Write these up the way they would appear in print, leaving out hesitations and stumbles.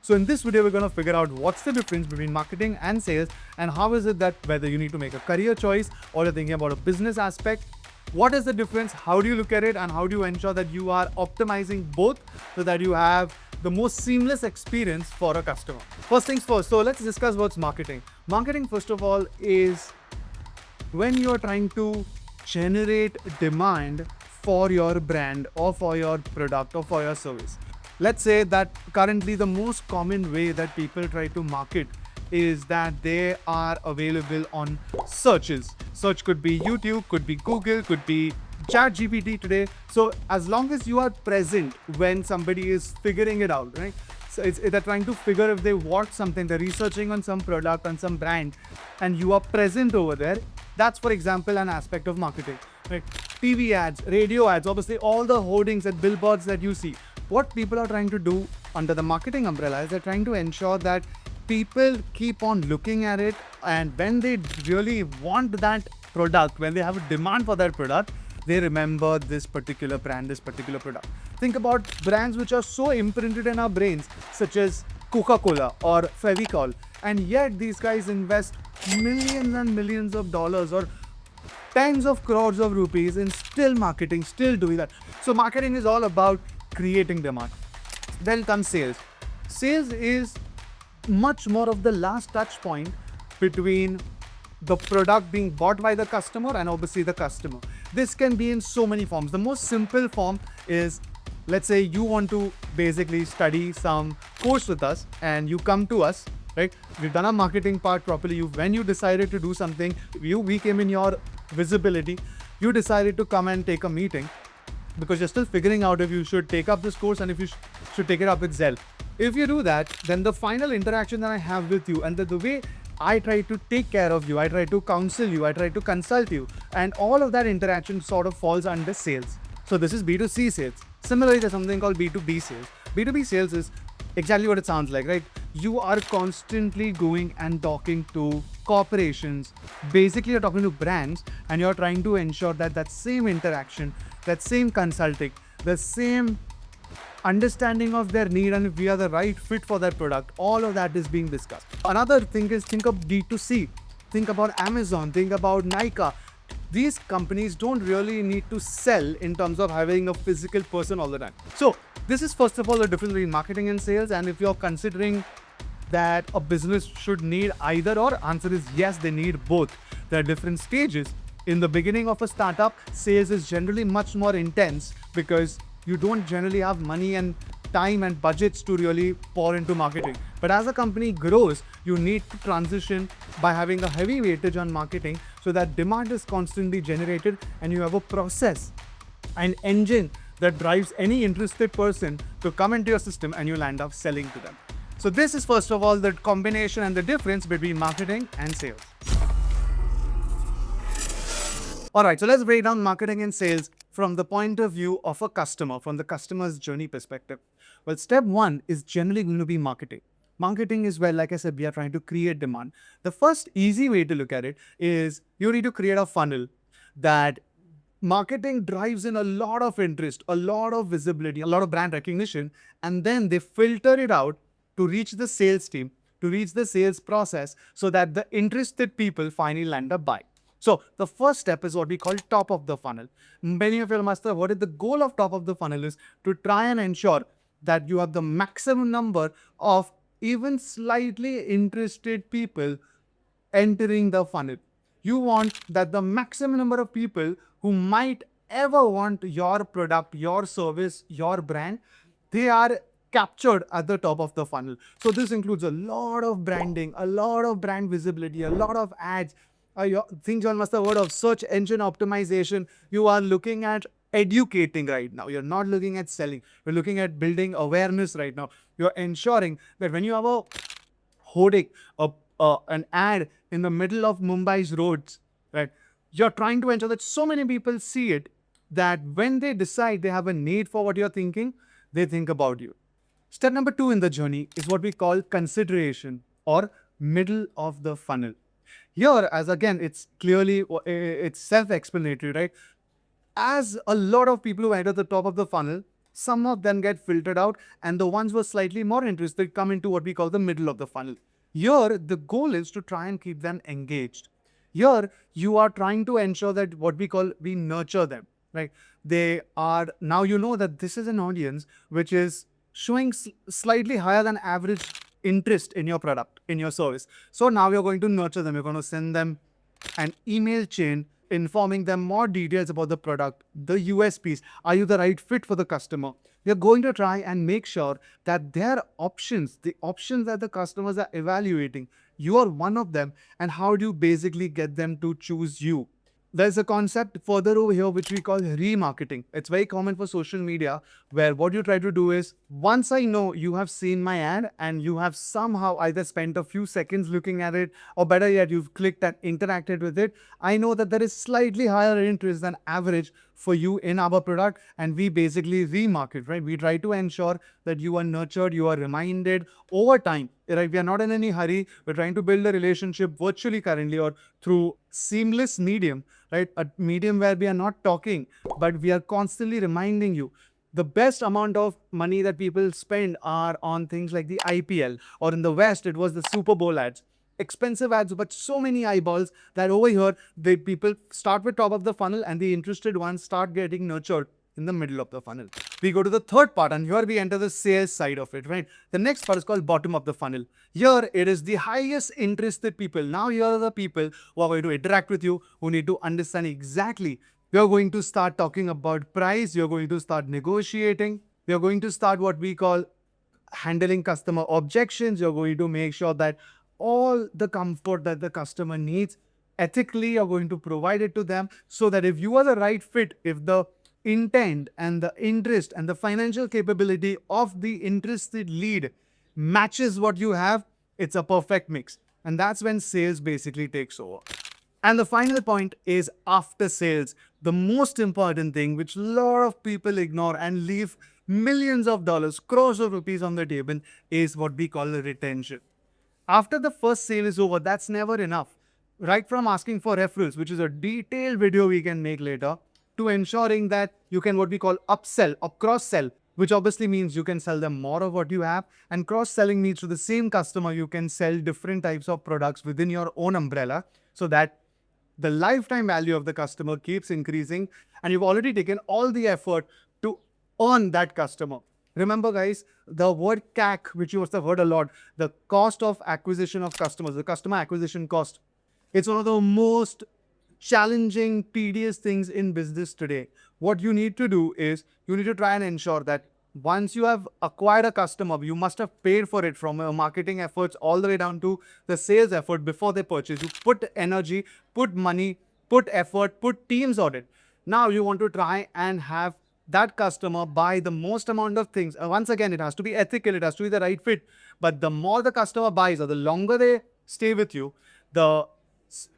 So in this video, we're going to figure out what's the difference between marketing and sales, and how is it that whether you need to make a career choice or you're thinking about a business aspect, what is the difference, how do you look at it, and how do you ensure that you are optimizing both so that you have the most seamless experience for a customer. First things first, so let's discuss what's marketing. Marketing, first of all, is when you're trying to generate demand for your brand or for your product or for your service. Let's say that currently the most common way that people try to market is that they are available on searches. Search could be YouTube, could be Google, could be ChatGPT today. So as long as you are present when somebody is figuring it out, right? So they're trying to figure if they want something, they're researching on some product, on some brand, and you are present over there. That's, for example, an aspect of marketing, right? TV ads, radio ads, obviously all the hoardings and billboards that you see. What people are trying to do under the marketing umbrella is they're trying to ensure that people keep on looking at it, and when they really want that product, when they have a demand for that product, they remember this particular brand, this particular product. Think about brands which are so imprinted in our brains, such as Coca-Cola or Fevicol, and yet these guys invest millions and millions of dollars or tens of crores of rupees in still marketing, still doing that. So marketing is all about creating demand. Then comes sales. Sales is much more of the last touch point between the product being bought by the customer and obviously the customer. This can be in so many forms. The most simple form is, let's say you want to basically study some course with us and you come to us, right? We've done our marketing part properly. When you decided to do something, we came in your visibility. You decided to come and take a meeting because you're still figuring out if you should take up this course and if you should take it up with Zell. If you do that, then the final interaction that I have with you and the way I try to take care of you, I try to counsel you, I try to consult you, and all of that interaction sort of falls under sales. So this is B2C sales. Similarly, there's something called B2B sales. B2B sales is exactly what it sounds like, right? You are constantly going and talking to corporations. Basically, you're talking to brands and you're trying to ensure that that same interaction, that same consulting, the same understanding of their need and if we are the right fit for that product, all of that is being discussed. Another thing is, think of D2C. Think about Amazon, think about Nike. These companies don't really need to sell in terms of having a physical person all the time. So this is first of all the difference between marketing and sales. And if you're considering that a business should need either or, answer is yes, they need both. There are different stages. In the beginning of a startup, sales is generally much more intense because you don't generally have money and time and budgets to really pour into marketing. But as a company grows, you need to transition by having a heavy weightage on marketing so that demand is constantly generated and you have a process, an engine that drives any interested person to come into your system and you'll end up selling to them. So this is first of all the combination and the difference between marketing and sales. All right, so let's break down marketing and sales from the point of view of a customer, from the customer's journey perspective. Well, step one is generally going to be marketing. Marketing is where, like I said, we are trying to create demand. The first easy way to look at it is you need to create a funnel that marketing drives in a lot of interest, a lot of visibility, a lot of brand recognition, and then they filter it out to reach the sales team, to reach the sales process so that the interested people finally land up buying. So the first step is what we call top of the funnel. Many of you must have heard it. The goal of top of the funnel is to try and ensure that you have the maximum number of even slightly interested people entering the funnel. You want that the maximum number of people who might ever want your product, your service, your brand, they are captured at the top of the funnel. So this includes a lot of branding, a lot of brand visibility, a lot of ads, things you must have heard of, search engine optimization. You are looking at educating right now. You're not looking at selling. You're looking at building awareness right now. You're ensuring that when you have a hoarding, an ad in the middle of Mumbai's roads, right? You're trying to ensure that so many people see it that when they decide they have a need for what you're thinking, they think about you. Step number 2 in the journey is what we call consideration or middle of the funnel. Here, as again, it's clearly, it's self-explanatory, right? As a lot of people who enter the top of the funnel, Some of them get filtered out, and the ones who are slightly more interested come into what we call the middle of the funnel. Here, the goal is to try and keep them engaged. Here, you are trying to ensure that what we nurture them, right? They are, now you know that this is an audience which is showing slightly higher than average interest in your product, in your service. So now you're going to nurture them. You're going to send them an email chain informing them more details about the product, the USPs. Are you the right fit for the customer? You're going to try and make sure that their options, the options that the customers are evaluating, you are one of them. And how do you basically get them to choose you? There's a concept further over here which we call remarketing. It's very common for social media, where what you try to do is, once I know you have seen my ad and you have somehow either spent a few seconds looking at it, or better yet, you've clicked and interacted with it, I know that there is slightly higher interest than average for you in our product, and we basically remarket, right? We try to ensure that you are nurtured, you are reminded over time, right? We are not in any hurry. We're trying to build a relationship virtually currently, or through seamless medium, right? A medium where we are not talking, but we are constantly reminding you. The best amount of money that people spend are on things like the IPL, or in the West, it was the Super Bowl ads. Expensive ads, but so many eyeballs that over here, the people start with top of the funnel and the interested ones start getting nurtured in the middle of the funnel. We go to the third part, and here we enter the sales side of it, right? The next part is called bottom of the funnel. Here it is the highest interested people. Now here are the people who are going to interact with you, who need to understand exactly. You're going to start talking about price. You're going to start negotiating. You're going to start what we call handling customer objections. You're going to make sure that all the comfort that the customer needs, ethically, you're going to provide it to them, so that if you are the right fit, if the intent and the interest and the financial capability of the interested lead matches what you have, it's a perfect mix. And that's when sales basically takes over. And the final point is after sales, the most important thing which a lot of people ignore and leave millions of dollars, crores of rupees on the table, is what we call the retention. After the first sale is over, that's never enough. Right from asking for referrals, which is a detailed video we can make later, to ensuring that you can what we call upsell or cross-sell, which obviously means you can sell them more of what you have. And cross-selling means to the same customer, you can sell different types of products within your own umbrella, so that the lifetime value of the customer keeps increasing, and you've already taken all the effort to earn that customer. Remember guys, the word CAC, which you must have heard a lot, the cost of acquisition of customers, the customer acquisition cost. It's one of the most challenging, tedious things in business today. What you need to do is, you need to try and ensure that once you have acquired a customer, you must have paid for it, from your marketing efforts all the way down to the sales effort before they purchase. You put energy, put money, put effort, put teams on it. Now you want to try and have that customer buy the most amount of things. Once again, it has to be ethical, it has to be the right fit. But the more the customer buys, or the longer they stay with you, the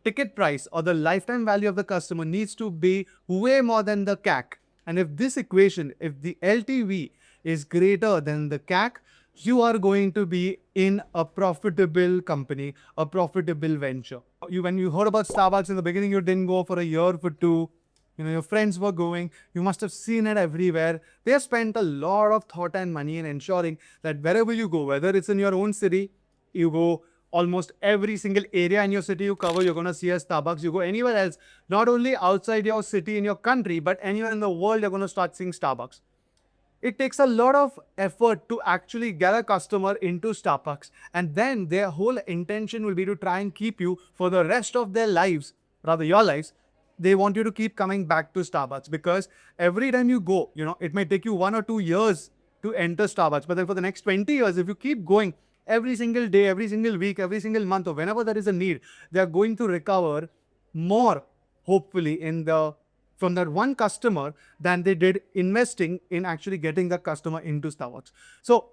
ticket price or the lifetime value of the customer needs to be way more than the CAC. And if this equation, if the LTV is greater than the CAC, you are going to be in a profitable company, a profitable venture. When you heard about Starbucks in the beginning, you didn't go for a year, for two. Your friends were going. You must have seen it everywhere. They have spent a lot of thought and money in ensuring that wherever you go, whether it's in your own city, you go almost every single area in your city you cover, you're going to see a Starbucks. You go anywhere else, not only outside your city, in your country, but anywhere in the world, you're going to start seeing Starbucks. It takes a lot of effort to actually get a customer into Starbucks. And then their whole intention will be to try and keep you for the rest of their lives, rather your lives. They want you to keep coming back to Starbucks, because every time you go, it may take you 1 or 2 years to enter Starbucks. But then for the next 20 years, if you keep going every single day, every single week, every single month, or whenever there is a need, they are going to recover more, hopefully, from that one customer than they did investing in actually getting that customer into Starbucks. So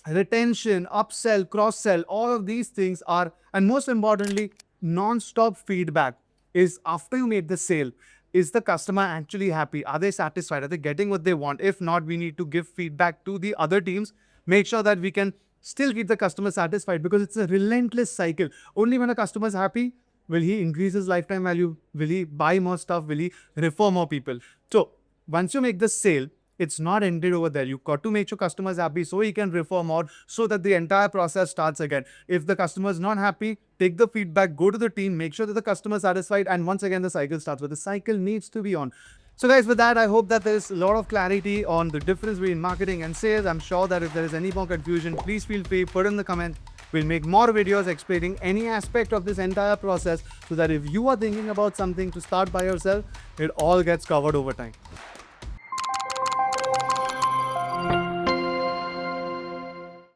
retention, upsell, cross-sell, all of these things are, and most importantly, non-stop feedback is after you made the sale. Is the customer actually happy? Are they satisfied? Are they getting what they want? If not, we need to give feedback to the other teams, make sure that we can still keep the customer satisfied, because it's a relentless cycle. Only when a customer is happy will he increase his lifetime value, will he buy more stuff, will he refer more people. So once you make the sale, It's not ended over there. You've got to make your customers happy so he can refer more, so that the entire process starts again. If the customer is not happy, take the feedback, go to the team, make sure that the customer is satisfied, and once again the cycle starts. But the cycle needs to be on. So guys, with that, I hope that there's a lot of clarity on the difference between marketing and sales. I'm sure that if there is any more confusion, please feel free, put in the comment. We'll make more videos explaining any aspect of this entire process, so that if you are thinking about something to start by yourself, it all gets covered over time.